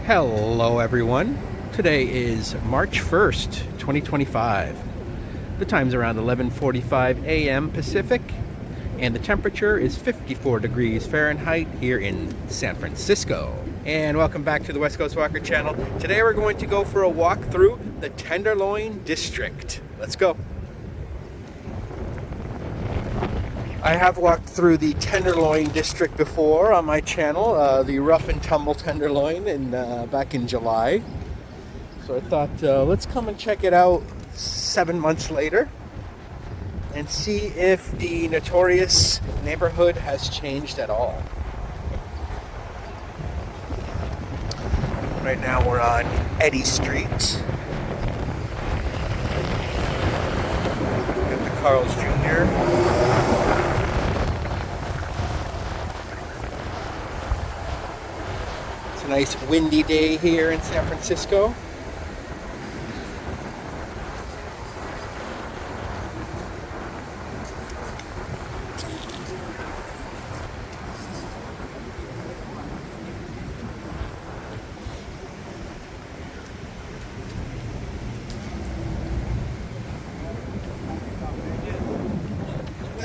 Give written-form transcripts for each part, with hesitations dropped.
Hello everyone. Today is March 1st, 2025. The time's around 11:45 a.m. Pacific and the temperature is 54 degrees Fahrenheit here in San Francisco. And welcome back to the West Coast Walker channel. Today we're going to go for a walk through the Tenderloin District. Let's go. I have walked through the Tenderloin District before on my channel, the rough and tumble Tenderloin back in July. So I thought, let's come and check it out 7 months later and see if the notorious neighborhood has changed at all. Right now we're on Eddy Street. Got the Carl's Jr. It's a nice windy day here in San Francisco.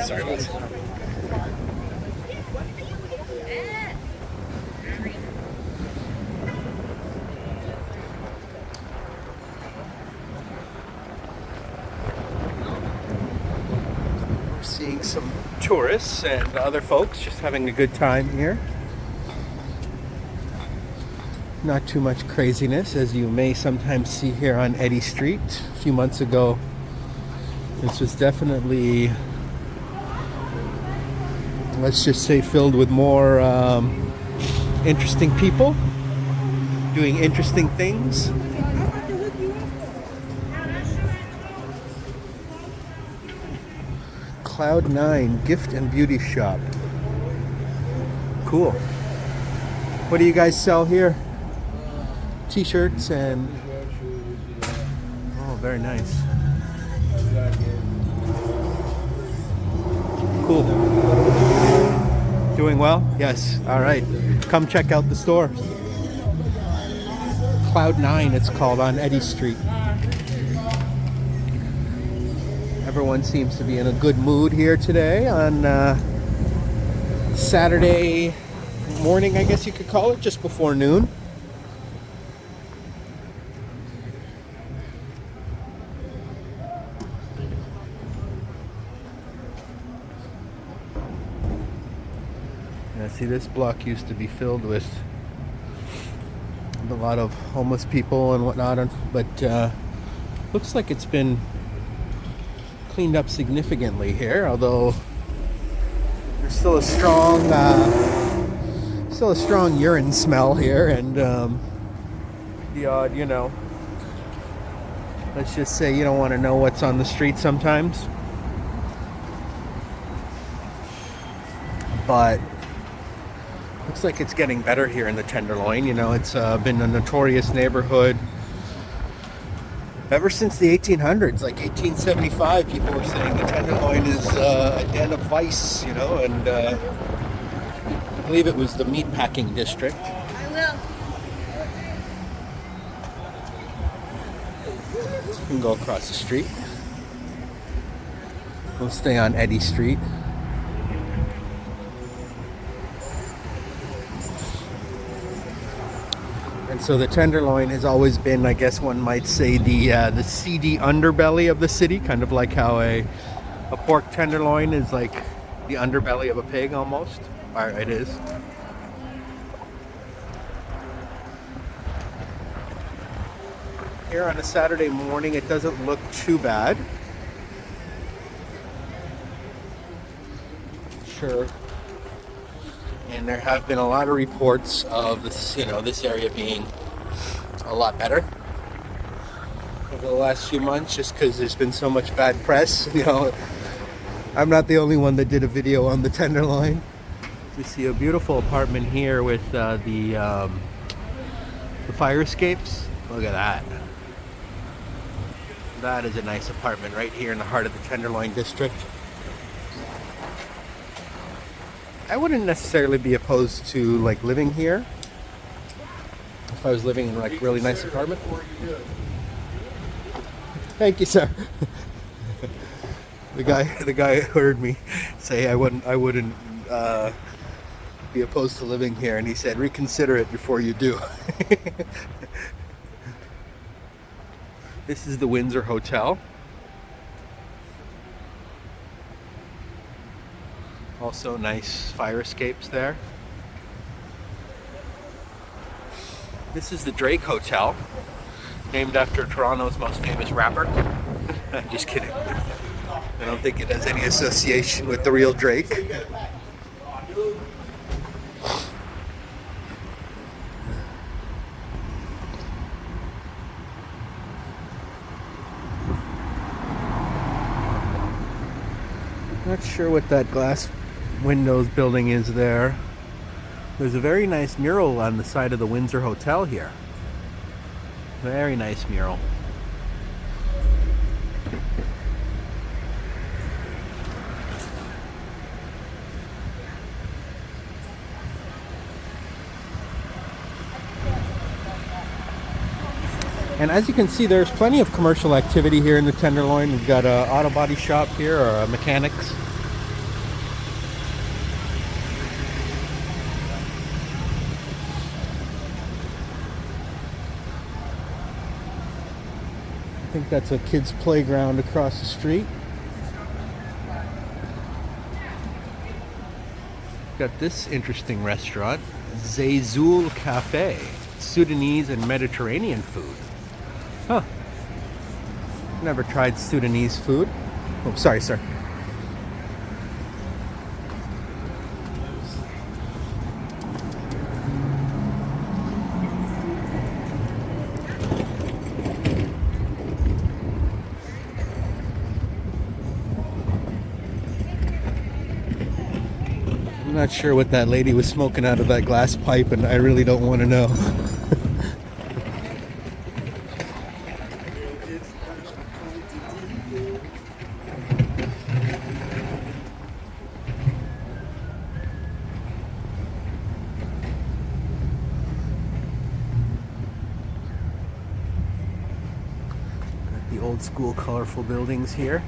Sorry about that. We're seeing some tourists and other folks just having a good time here. Not too much craziness, as you may sometimes see here on Eddy Street. A few months ago, this was definitely, let's just say, filled with more interesting people doing interesting things. Cloud9 Gift and Beauty Shop. Cool. What do you guys sell here? T-shirts and... oh, very nice. Cool. Doing well? Yes. All right. Come check out the store. Cloud9 it's called, on Eddy Street. Everyone seems to be in a good mood here today on Saturday morning, I guess you could call it, just before noon. See, this block used to be filled with a lot of homeless people and whatnot, but looks like it's been cleaned up significantly here, although there's still a strong urine smell here, and the odd, let's just say you don't want to know what's on the street sometimes. But looks like it's getting better here in the Tenderloin. It's been a notorious neighborhood ever since the 1800s, like 1875. People were saying the Tenderloin is a den of vice, and I believe it was the meatpacking district. I will. You can go across the street. We'll stay on Eddy Street. And so the Tenderloin has always been, I guess one might say, the seedy underbelly of the city, kind of like how a pork tenderloin is like the underbelly of a pig almost. Or it is. Here on a Saturday morning, it doesn't look too bad. Sure. And there have been a lot of reports of this, this area being a lot better over the last few months, just because there's been so much bad press. I'm not the only one that did a video on the Tenderloin. You see a beautiful apartment here with the fire escapes. Look at that. That is a nice apartment right here in the heart of the Tenderloin District. I wouldn't necessarily be opposed to living here if I was living in like a really nice apartment. Thank you, sir. The guy heard me say I wouldn't be opposed to living here, and he said reconsider it before you do. This is the Windsor Hotel. Also nice fire escapes there. This is the Drake Hotel, named after Toronto's most famous rapper. I'm just kidding. I don't think it has any association with the real Drake. Not sure what that glass windows building is there. There's a very nice mural on the side of the Windsor Hotel here. Very nice mural. And as you can see, there's plenty of commercial activity here in the Tenderloin. We've got an auto body shop here, or a mechanics. I think that's a kid's playground across the street. Got this interesting restaurant, Zayzoul Cafe, Sudanese and Mediterranean food. Huh. Never tried Sudanese food. Oh, sorry, sir. I'm not sure what that lady was smoking out of that glass pipe, and I really don't want to know. Got the old school colorful buildings here.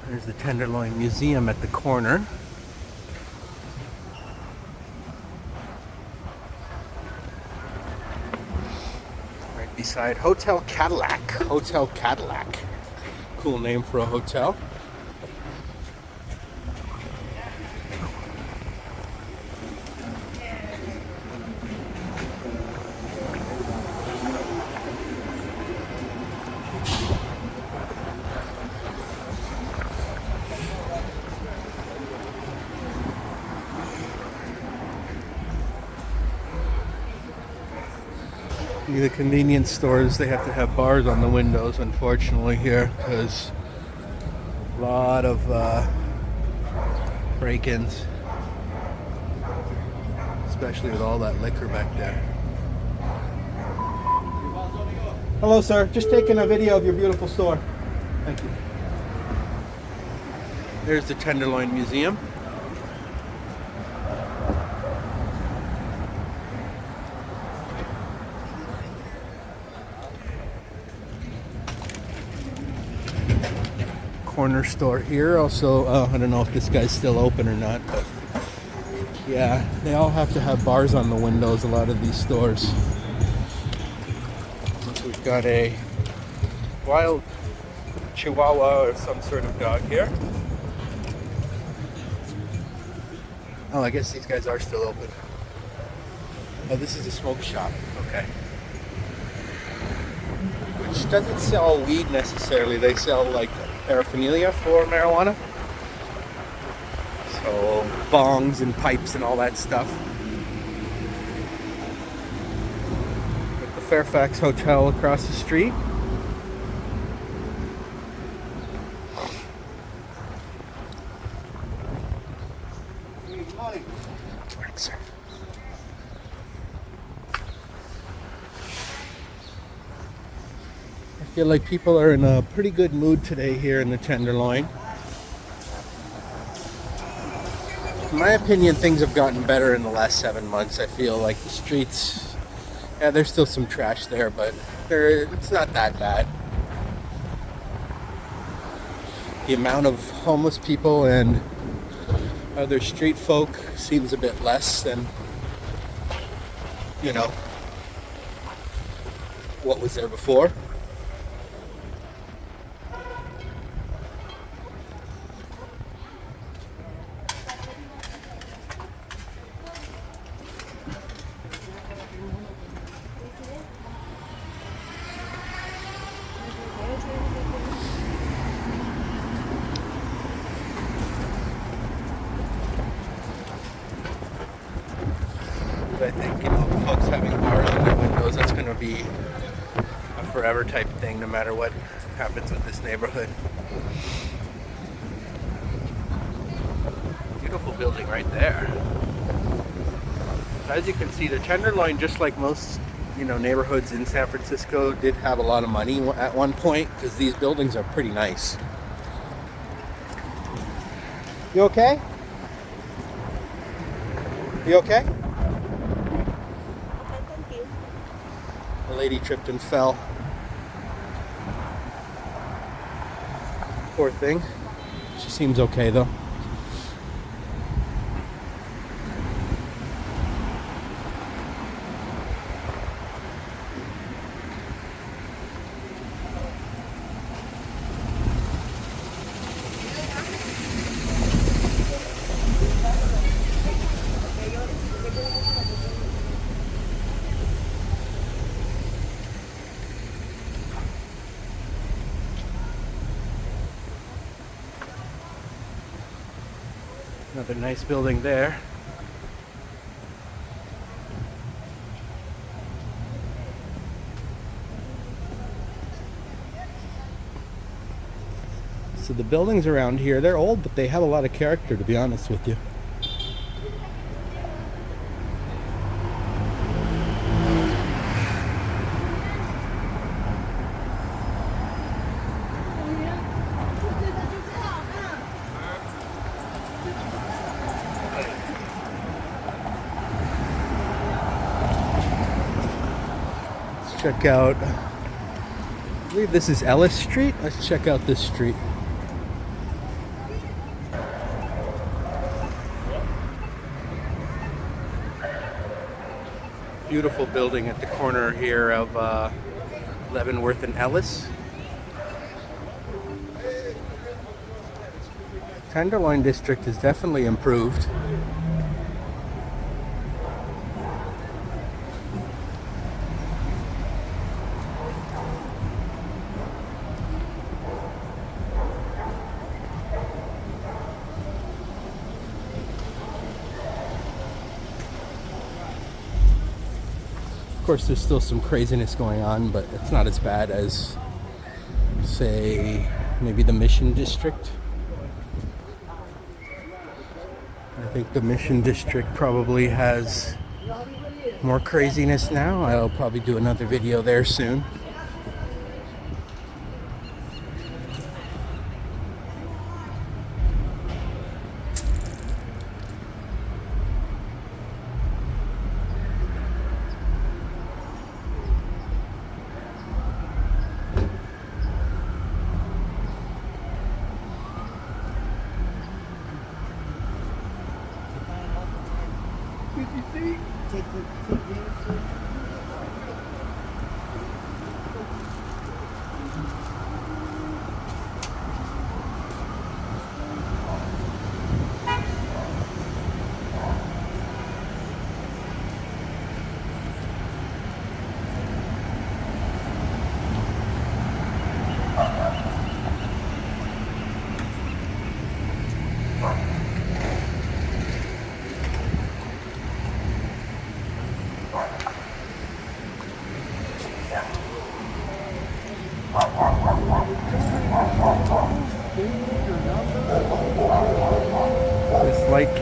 There's the Tenderloin Museum at the corner. Right beside Hotel Cadillac. Hotel Cadillac. Cool name for a hotel. The convenience stores, they have to have bars on the windows, unfortunately, here, because a lot of break-ins, especially with all that liquor back there. Hello, sir. Just taking a video of your beautiful store. Thank you. There's the Tenderloin Museum. Corner store here. Also, I don't know if this guy's still open or not, but yeah, they all have to have bars on the windows, a lot of these stores. We've got a wild Chihuahua or some sort of dog here. Oh, I guess these guys are still open. Oh, this is a smoke shop. Okay. Which doesn't sell weed necessarily. They sell like paraphernalia for marijuana. So bongs and pipes and all that stuff. But the Fairfax Hotel across the street. Good morning. Morning, sir. I feel like people are in a pretty good mood today here in the Tenderloin. In my opinion, things have gotten better in the last 7 months. I feel like the streets, yeah, there's still some trash there, but it's not that bad. The amount of homeless people and other street folk seems a bit less than, you know, what was there before. I think, you know, folks having bars in their windows, that's going to be a forever type thing no matter what happens with this neighborhood. Beautiful building right there. As you can see, the Tenderloin, just like most, you know, neighborhoods in San Francisco, did have a lot of money at one point because these buildings are pretty nice. You okay? You okay? The lady tripped and fell. Poor thing. She seems okay though. Another nice building there. So the buildings around here, they're old, but they have a lot of character, to be honest with you. Check out, I believe this is Ellis Street. Let's check out this street. Beautiful building at the corner here of Leavenworth and Ellis. Tenderloin District is definitely improved. Of course, there's still some craziness going on, but it's not as bad as, say, maybe the Mission District. I think the Mission District probably has more craziness now. I'll probably do another video there soon.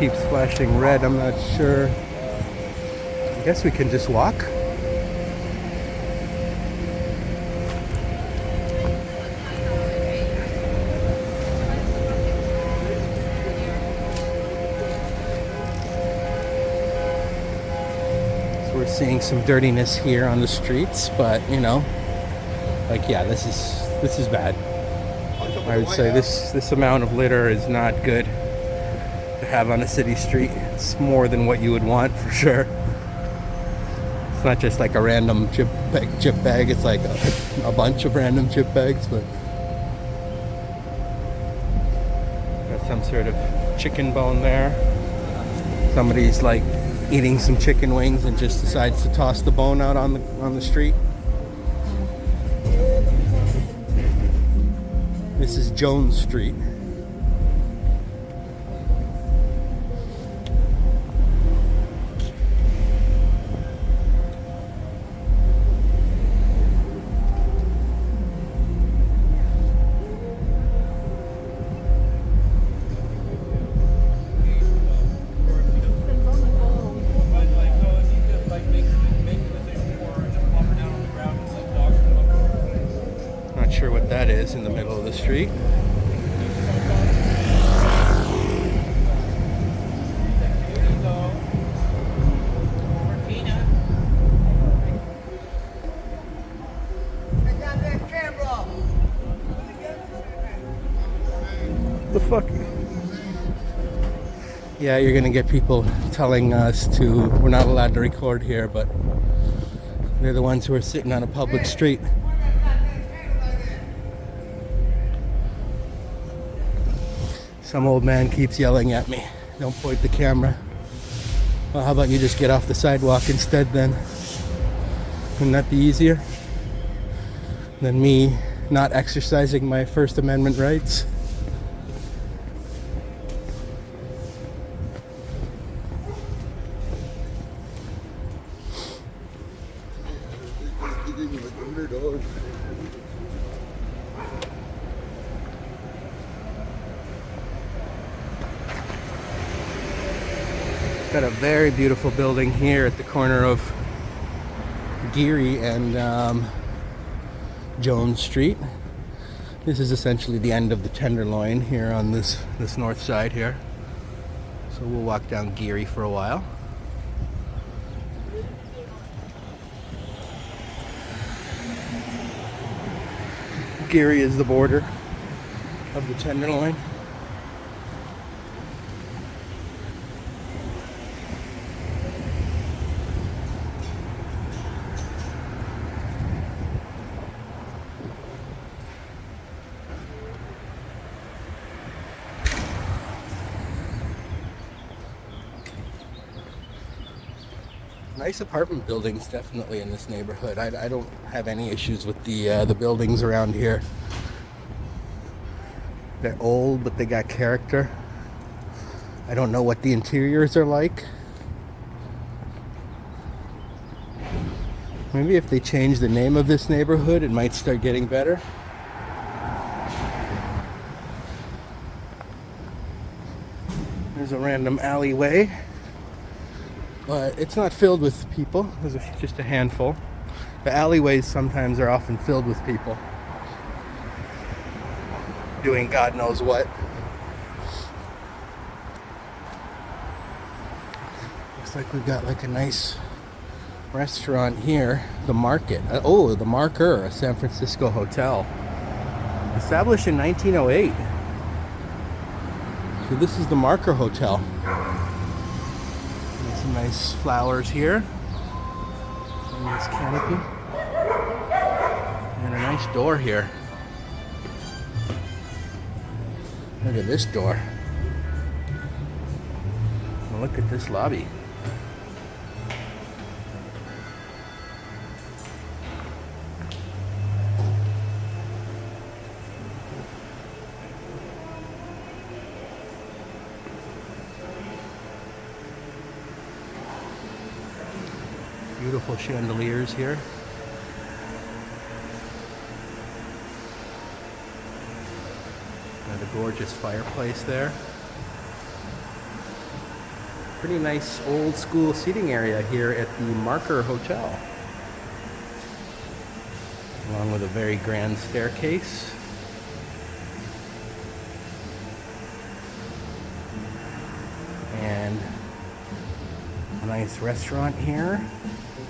keeps flashing red. I'm not sure. I guess we can just walk. So we're seeing some dirtiness here on the streets, but you know, like yeah, this is bad. I would say this amount of litter is not good to have on a city street. It's more than what you would want for sure. It's not just like a random chip bag. It's like a bunch of random chip bags. But got some sort of chicken bone there. Somebody's like eating some chicken wings and just decides to toss the bone out on the street. This is Jones Street. Not sure what that is in the middle of the street. The fuck? Yeah, you're gonna get people telling us we're not allowed to record here, but they're the ones who are sitting on a public street. Some old man keeps yelling at me, "Don't point the camera." Well, how about you just get off the sidewalk instead then? Wouldn't that be easier than me not exercising my First Amendment rights? Got a very beautiful building here at the corner of Geary and Jones Street. This is essentially the end of the Tenderloin here on this north side here. So we'll walk down Geary for a while. Geary is the border of the Tenderloin. Nice apartment buildings definitely in this neighborhood. I don't have any issues with the buildings around here. They're old, but they got character. I don't know what the interiors are like. Maybe if they change the name of this neighborhood, it might start getting better. There's a random alleyway. But it's not filled with people. There's just a handful. The alleyways sometimes are often filled with people doing God knows what. Looks like we've got like a nice restaurant here. The Market. Oh, the Marker, a San Francisco hotel. Established in 1908. So this is the Marker Hotel. Some nice flowers here. A nice canopy. And a nice door here. Look at this door. And look at this lobby. Beautiful chandeliers here. And a gorgeous fireplace there. Pretty nice old school seating area here at the Marker Hotel. Along with a very grand staircase. And a nice restaurant here,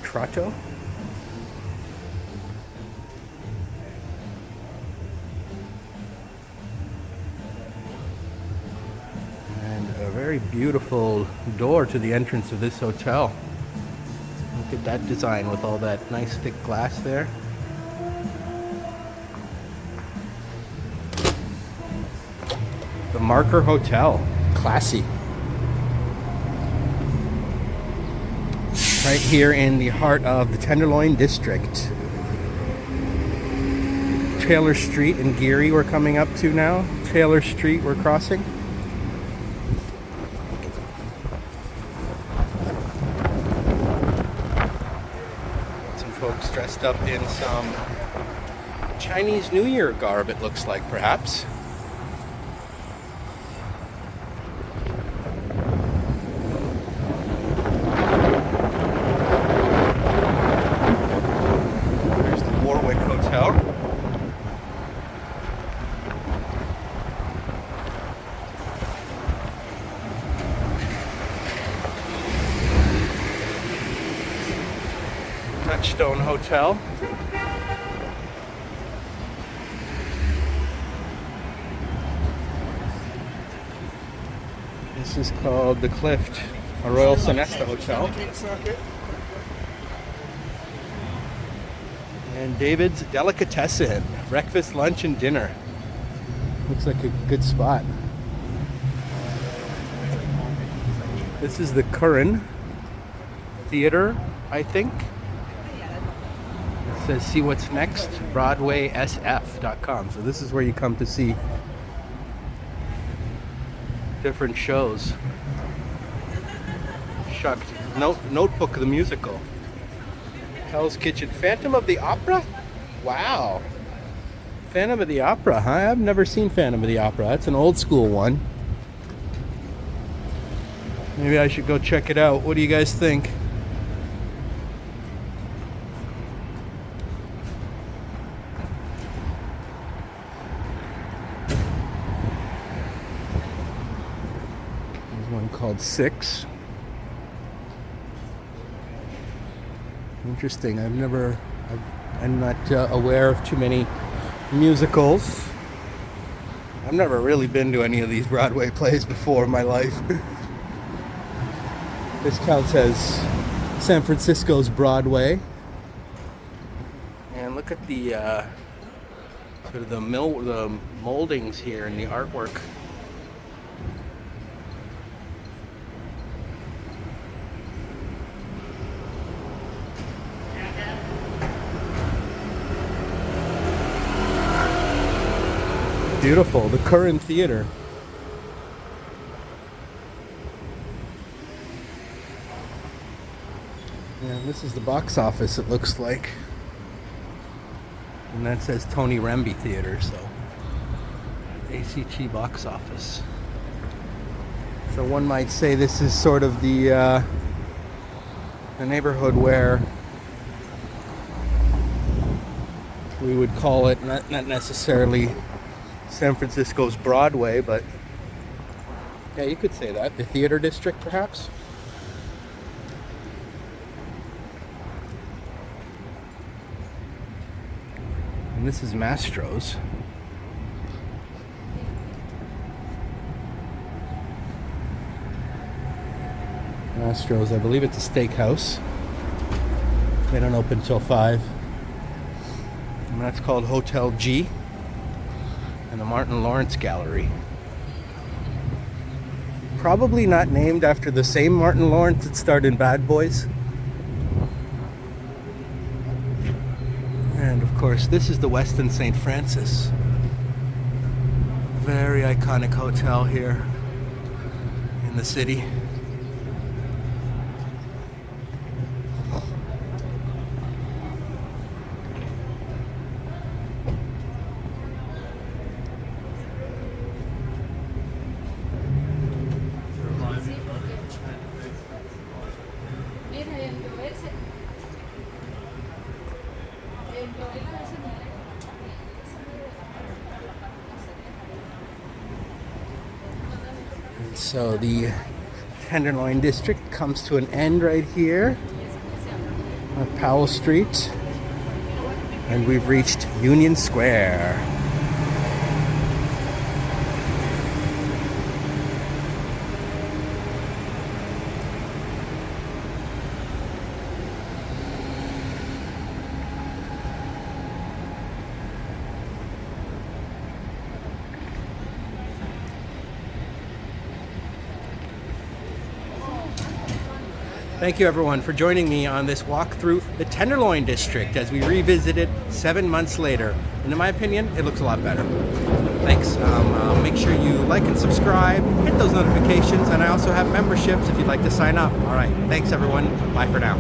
Trotto. And a very beautiful door to the entrance of this hotel. Look at that design with all that nice thick glass there. The Marker Hotel, classy. Right here in the heart of the Tenderloin District. Taylor Street and Geary we're coming up to now. Taylor Street we're crossing. Some folks dressed up in some Chinese New Year garb, it looks like, perhaps. Touchstone Hotel. This is called the Clift, a Royal Sonesta Hotel. And David's Delicatessen, breakfast, lunch, and dinner. Looks like a good spot. This is the Curran Theater, I think. It says see what's next, BroadwaySF.com. So this is where you come to see different shows. Shucked. Notebook the musical. Hell's Kitchen. Phantom of the Opera? Wow. Phantom of the Opera, huh? I've never seen Phantom of the Opera. That's an old school one. Maybe I should go check it out. What do you guys think? There's one called Six. Interesting. I'm not aware of too many musicals. I've never really been to any of these Broadway plays before in my life. This counts as San Francisco's Broadway. And look at the sort of the moldings here and the artwork. Beautiful, the Curran Theater. Yeah, this is the box office, it looks like. And that says Tony Remby Theater, so ACT box office. So one might say this is sort of the neighborhood where we would call it not necessarily San Francisco's Broadway, but yeah, you could say that. The theater district, perhaps. And this is Mastro's. Mastro's, I believe it's a steakhouse. They don't open till 5. And that's called Hotel G. And the Martin Lawrence Gallery. Probably not named after the same Martin Lawrence that starred in Bad Boys. And of course, this is the Westin St. Francis. Very iconic hotel here in the city. And so the Tenderloin District comes to an end right here on Powell Street, and we've reached Union Square. Thank you everyone for joining me on this walk through the Tenderloin District as we revisit it 7 months later. And in my opinion, it looks a lot better. Thanks. Make sure you like and subscribe, hit those notifications, and I also have memberships if you'd like to sign up. All right, thanks everyone. Bye for now.